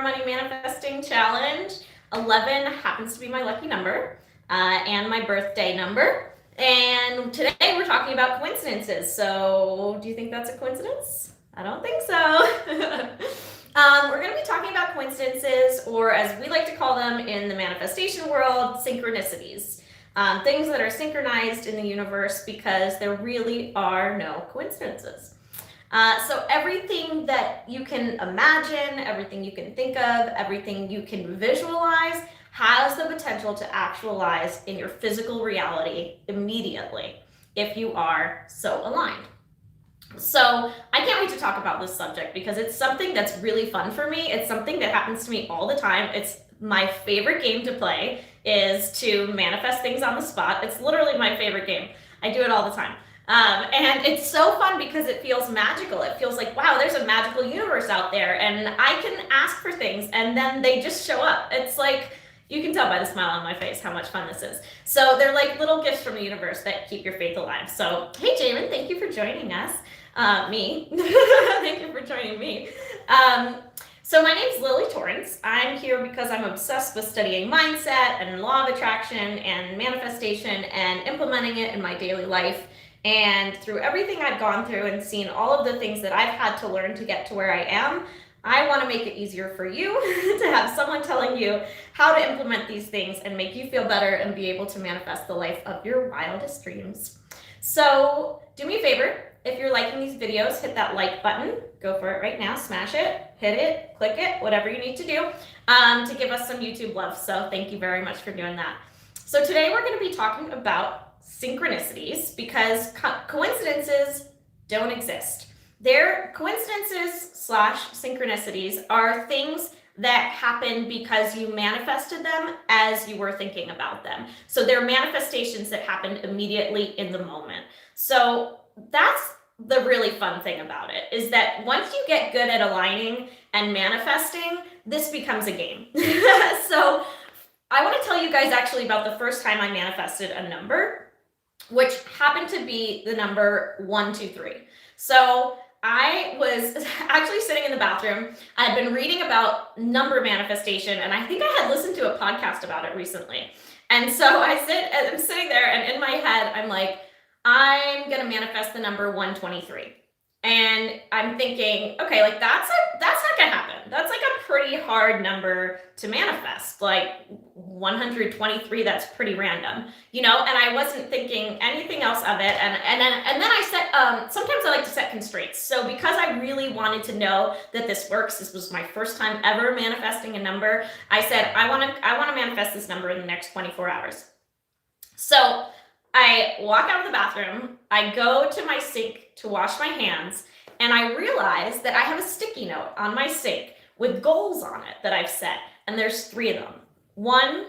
Money Manifesting Challenge. 11 happens to be my lucky number and my birthday number. And today we're talking about coincidences. So do you think that's a coincidence? I don't think so. We're going to be talking about coincidences, or as we like to call them in the manifestation world, synchronicities. Things that are synchronized in the universe because there really are no coincidences. So everything that you can imagine, everything you can think of, everything you can visualize has the potential to actualize in your physical reality immediately if you are so aligned. So I can't wait to talk about this subject because it's something that's really fun for me. It's something that happens to me all the time. It's my favorite game to play is to manifest things on the spot. It's literally my favorite game. I do it all the time. And it's so fun because it feels magical. It feels like, wow, there's a magical universe out there and I can ask for things and then they just show up. It's like, you can tell by the smile on my face how much fun this is. So they're like little gifts from the universe that keep your faith alive. So, hey, Jamin, thank you for joining us. Thank you for joining me. So my name's Lily Torrance. I'm here because I'm obsessed with studying mindset and law of attraction and manifestation and implementing it in my daily life. And through everything I've gone through and seen all of the things that I've had to learn to get to where I am, I want to make it easier for you to have someone telling you how to implement these things and make you feel better and be able to manifest the life of your wildest dreams. So do me a favor. If you're liking these videos, hit that like button. Go for it right now. Smash it, hit it, click it, whatever you need to do to give us some YouTube love. So thank you very much for doing that. So today we're going to be talking about synchronicities because coincidences don't exist. They're coincidences / synchronicities are things that happen because you manifested them as you were thinking about them. So they're manifestations that happened immediately in the moment. So that's the really fun thing about it, is that once you get good at aligning and manifesting, this becomes a game. So I want to tell you guys actually about the first time I manifested a number, which happened to be the number 123. So I was actually sitting in the bathroom. I had been reading about number manifestation, and I think I had listened to a podcast about it recently. And so I'm sitting there, and in my head, I'm like, I'm gonna manifest the number 123. And I'm thinking, okay, like that's not gonna happen. That's like a pretty hard number to manifest. Like 123, that's pretty random, you know? And I wasn't thinking anything else of it. And then I set, sometimes I like to set constraints. So because I really wanted to know that this works, this was my first time ever manifesting a number, I said, I wanna manifest this number in the next 24 hours. So I walk out of the bathroom, I go to my sink to wash my hands, and I realize that I have a sticky note on my sink with goals on it that I've set, and there's 3 of them. 1,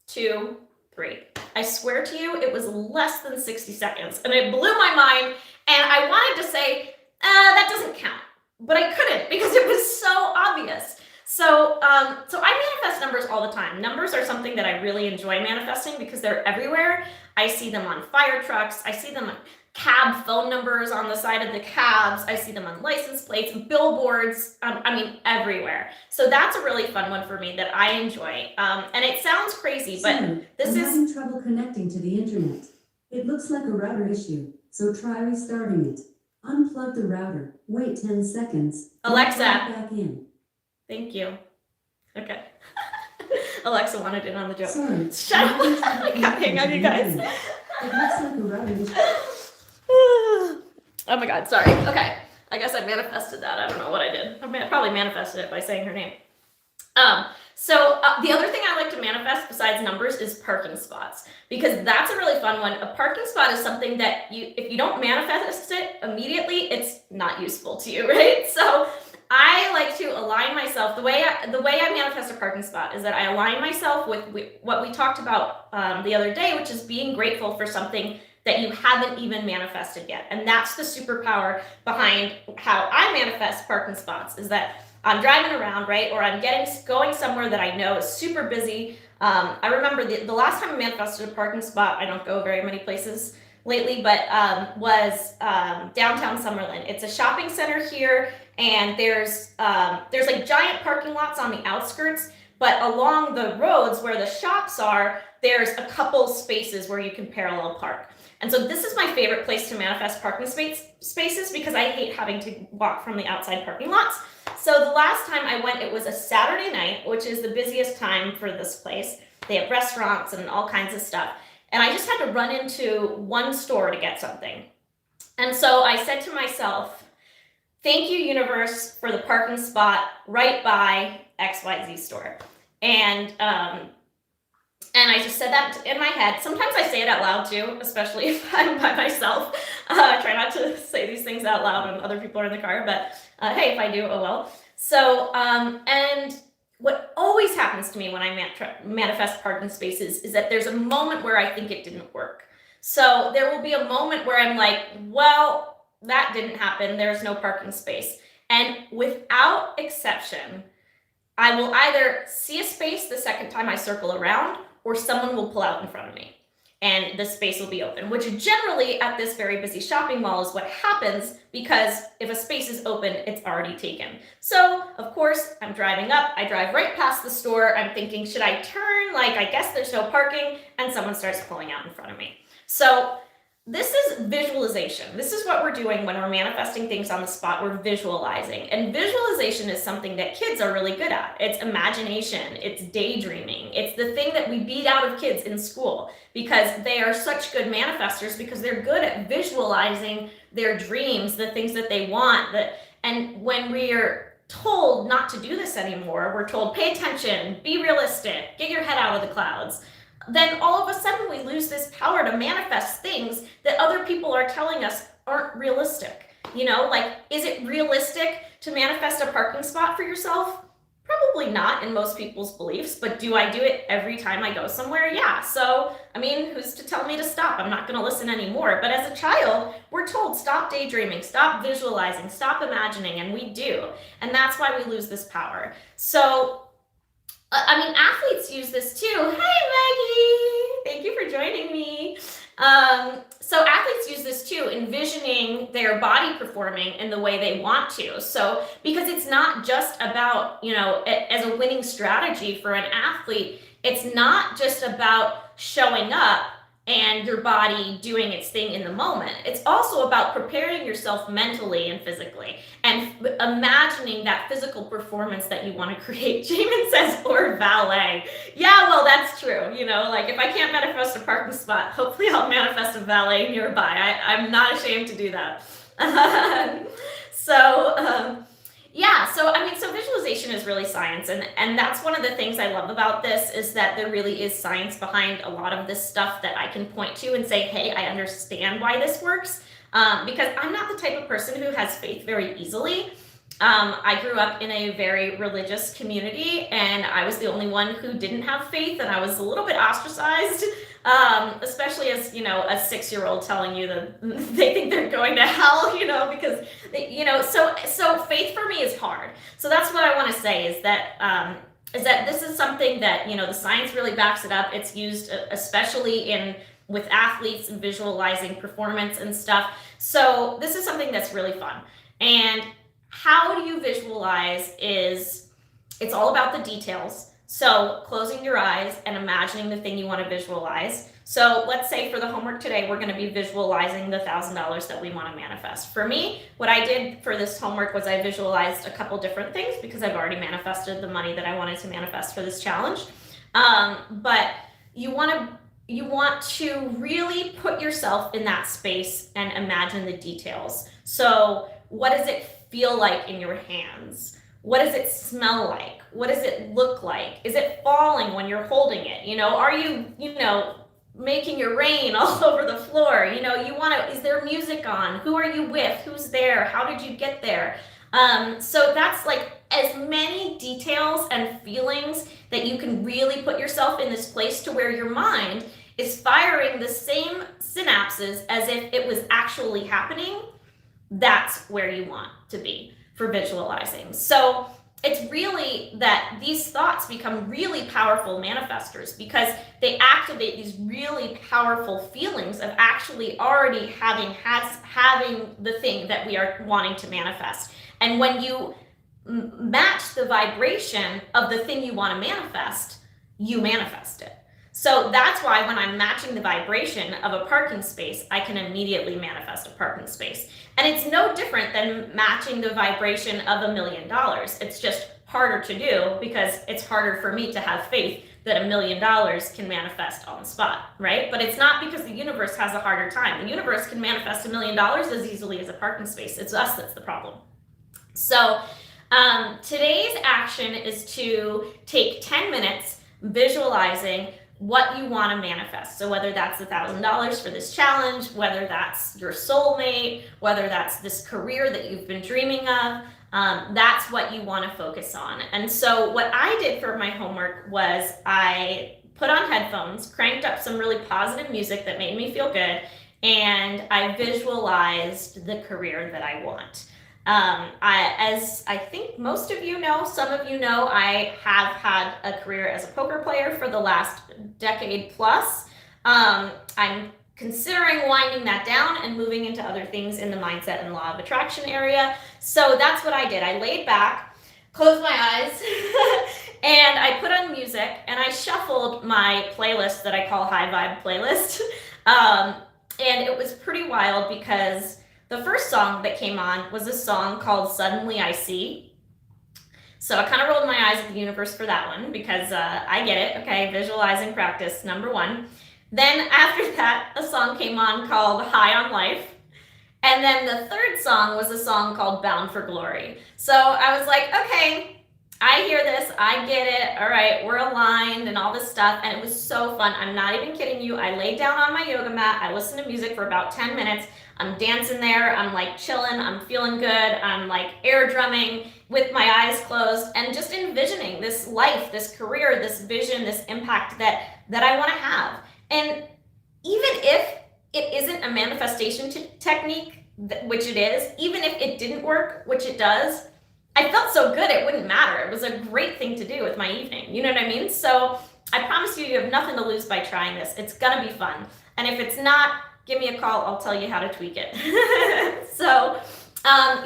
2, 3. I swear to you, it was less than 60 seconds, and it blew my mind, and I wanted to say, that doesn't count, but I couldn't because it was so obvious. So I manifest numbers all the time. Numbers are something that I really enjoy manifesting because they're everywhere. I see them on fire trucks. I see them on cab phone numbers on the side of the cabs. I see them on license plates, billboards, everywhere. So that's a really fun one for me that I enjoy. And it sounds crazy, but I'm having trouble connecting to the internet. It looks like a router issue, so try restarting it. Unplug the router. Wait 10 seconds. Alexa. Back in. Thank you. Okay. Alexa wanted in on the joke. Sorry. Shut up. I can't hang on, you guys. It looks like a router issue. Oh my God, sorry. Okay. I guess I manifested that. I don't know what I did. I probably manifested it by saying her name. So the other thing I like to manifest besides numbers is parking spots, because that's a really fun one. A parking spot is something that if you don't manifest it immediately, it's not useful to you, right? So I like to align myself. The way I manifest a parking spot is that I align myself with what we talked about the other day, which is being grateful for something that you haven't even manifested yet. And that's the superpower behind how I manifest parking spots, is that I'm driving around, right? Or I'm going somewhere that I know is super busy. I remember the last time I manifested a parking spot, I don't go very many places lately, but was downtown Summerlin. It's a shopping center here, and there's like giant parking lots on the outskirts, but along the roads where the shops are, there's a couple spaces where you can parallel park. And so this is my favorite place to manifest parking spaces because I hate having to walk from the outside parking lots. So the last time I went, it was a Saturday night, which is the busiest time for this place. They have restaurants and all kinds of stuff. And I just had to run into one store to get something. And so I said to myself, thank you, universe, for the parking spot right by XYZ store. And I just said that in my head. Sometimes I say it out loud too, especially if I'm by myself. I try not to say these things out loud when other people are in the car, but hey, if I do, oh well. So, and what always happens to me when I manifest parking spaces is that there's a moment where I think it didn't work. So there will be a moment where I'm like, well, that didn't happen. There's no parking space. And without exception, I will either see a space the second time I circle around, or someone will pull out in front of me and the space will be open, which generally at this very busy shopping mall is what happens, because if a space is open, it's already taken. So of course I'm driving up, I drive right past the store. I'm thinking, should I turn? Like, I guess there's no parking, and someone starts pulling out in front of me. So this is visualization. This is what we're doing when we're manifesting things on the spot. We're visualizing. And visualization is something that kids are really good at. It's imagination. It's daydreaming. It's the thing that we beat out of kids in school because they are such good manifestors, because they're good at visualizing their dreams, the things that they want. And when we're told not to do this anymore, we're told, pay attention, be realistic, get your head out of the clouds, then all of a sudden we lose this power to manifest things that other people are telling us aren't realistic. You know, like, is it realistic to manifest a parking spot for yourself? Probably not in most people's beliefs, but do I do it every time I go somewhere? Yeah. So, I mean, who's to tell me to stop? I'm not going to listen anymore. But as a child, we're told, stop daydreaming, stop visualizing, stop imagining, and we do. And that's why we lose this power. So, I mean, athletes use this too. Hey, Maggie, thank you for joining me. So athletes use this too, envisioning their body performing in the way they want to. So, because it's not just about, you know, as a winning strategy for an athlete, it's not just about showing up and your body doing its thing in the moment. It's also about preparing yourself mentally and physically and imagining that physical performance that you want to create. Jamin says, or valet. Yeah, well, that's true. You know, like, if I can't manifest a parking spot, hopefully I'll manifest a valet nearby. I'm not ashamed to do that. Yeah, so I mean, so visualization is really science, and that's one of the things I love about this, is that there really is science behind a lot of this stuff that I can point to and say, hey, I understand why this works, because I'm not the type of person who has faith very easily. I grew up in a very religious community, and I was the only one who didn't have faith, and I was a little bit ostracized, especially as, you know, a 6-year-old telling you that they think they're going to hell, you know, because they, you know, so faith for me is hard. So that's what I want to say, is that this is something that, you know, the science really backs it up. It's used especially with athletes and visualizing performance and stuff. So this is something that's really fun. And how do you visualize it's all about the details. So closing your eyes and imagining the thing you want to visualize. So let's say for the homework today, we're going to be visualizing the $1,000 that we want to manifest. For me, what I did for this homework was I visualized a couple different things, because I've already manifested the money that I wanted to manifest for this challenge. But you want to really put yourself in that space and imagine the details. So what does it feel like in your hands? What does it smell like? What does it look like? Is it falling when you're holding it? You know, are you, making it rain all over the floor? You know, is there music on? Who are you with? Who's there? How did you get there? So that's like as many details and feelings that you can really put yourself in this place to where your mind is firing the same synapses as if it was actually happening. That's where you want to be for visualizing. So it's really that these thoughts become really powerful manifestors because they activate these really powerful feelings of actually already having the thing that we are wanting to manifest. And when you match the vibration of the thing you want to manifest, you manifest it. So that's why when I'm matching the vibration of a parking space, I can immediately manifest a parking space. And it's no different than matching the vibration of $1 million. It's just harder to do because it's harder for me to have faith that $1 million can manifest on the spot, right? But it's not because the universe has a harder time. The universe can manifest $1 million as easily as a parking space. It's us that's the problem. So today's action is to take 10 minutes visualizing what you want to manifest. So whether that's $1,000 for this challenge, whether that's your soulmate, whether that's this career that you've been dreaming of, that's what you want to focus on. And so what I did for my homework was I put on headphones, cranked up some really positive music that made me feel good, and I visualized the career that I want. As I think most of you know, some of you know, I have had a career as a poker player for the last decade plus. I'm considering winding that down and moving into other things in the mindset and law of attraction area. So that's what I did. I laid back, closed my eyes, and I put on music and I shuffled my playlist that I call High Vibe Playlist. And it was pretty wild because the first song that came on was a song called Suddenly I See. So I kind of rolled my eyes at the universe for that one because I get it. Okay, visualizing practice, number one. Then after that, a song came on called High on Life. And then the third song was a song called Bound for Glory. So I was like, okay, I hear this, I get it, all right, we're aligned and all this stuff, and it was so fun. I'm not even kidding you. I laid down on my yoga mat, I listened to music for about 10 minutes, I'm dancing there, I'm like chilling, I'm feeling good, I'm like air drumming with my eyes closed and just envisioning this life, this career, this vision, this impact that I want to have. And even if it isn't a manifestation technique, which it is, even if it didn't work, which it does, I felt so good it wouldn't matter. It was a great thing to do with my evening. You know what I mean? So I promise you, you have nothing to lose by trying this. It's gonna be fun. And if it's not, give me a call. I'll tell you how to tweak it. So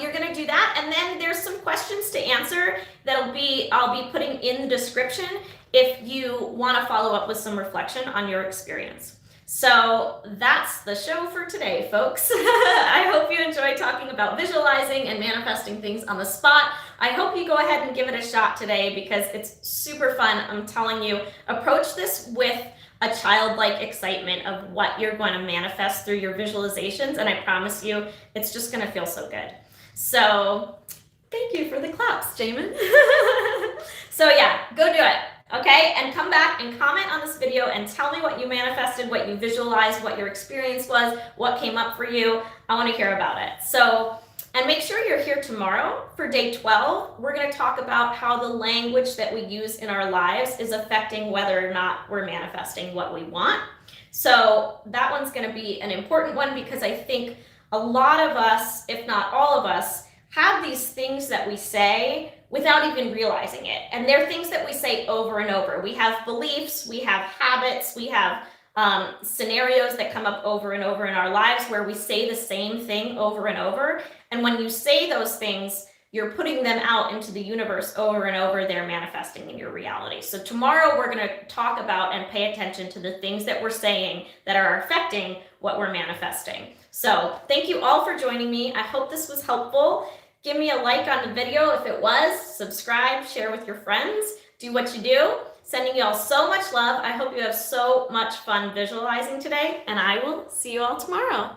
you're gonna do that. And then there's some questions to answer I'll be putting in the description if you wanna follow up with some reflection on your experience. So that's the show for today, folks. I hope you enjoyed talking about visualizing and manifesting things on the spot. I hope you go ahead and give it a shot today because it's super fun. I'm telling you, approach this with a childlike excitement of what you're going to manifest through your visualizations, and I promise you, it's just going to feel so good. So thank you for the claps, Jamin. So yeah, go do it. Okay, and come back and comment on this video and tell me what you manifested, what you visualized, what your experience was, what came up for you. I want to hear about it. So, and make sure you're here tomorrow for day 12. We're going to talk about how the language that we use in our lives is affecting whether or not we're manifesting what we want. So that one's going to be an important one because I think a lot of us, if not all of us, have these things that we say without even realizing it. And they're things that we say over and over. We have beliefs, we have habits, we have scenarios that come up over and over in our lives where we say the same thing over and over. And when you say those things, you're putting them out into the universe over and over, they're manifesting in your reality. So tomorrow we're going to talk about and pay attention to the things that we're saying that are affecting what we're manifesting. So thank you all for joining me. I hope this was helpful. Give me a like on the video if it was, subscribe, share with your friends, do what you do. Sending you all so much love. I hope you have so much fun visualizing today, and I will see you all tomorrow.